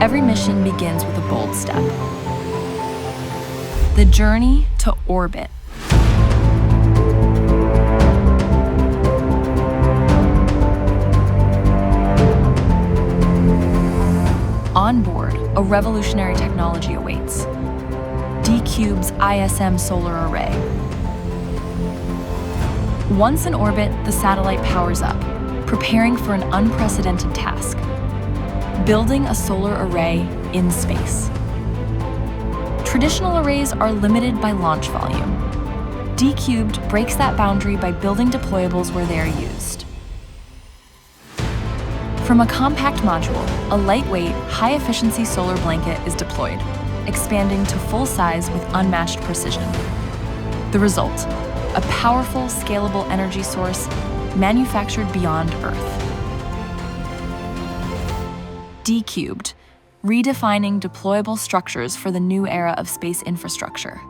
Every mission begins with a bold step. The journey to orbit. On board, a revolutionary technology awaits. Dcubed's ISM solar array. Once in orbit, the satellite powers up, preparing for an unprecedented task: building a solar array in space. Traditional arrays are limited by launch volume. Dcubed breaks that boundary by building deployables where they are used. From a compact module, a lightweight, high-efficiency solar blanket is deployed, expanding to full size with unmatched precision. The result: a powerful, scalable energy source manufactured beyond Earth. Dcubed, redefining deployable structures for the new era of space infrastructure.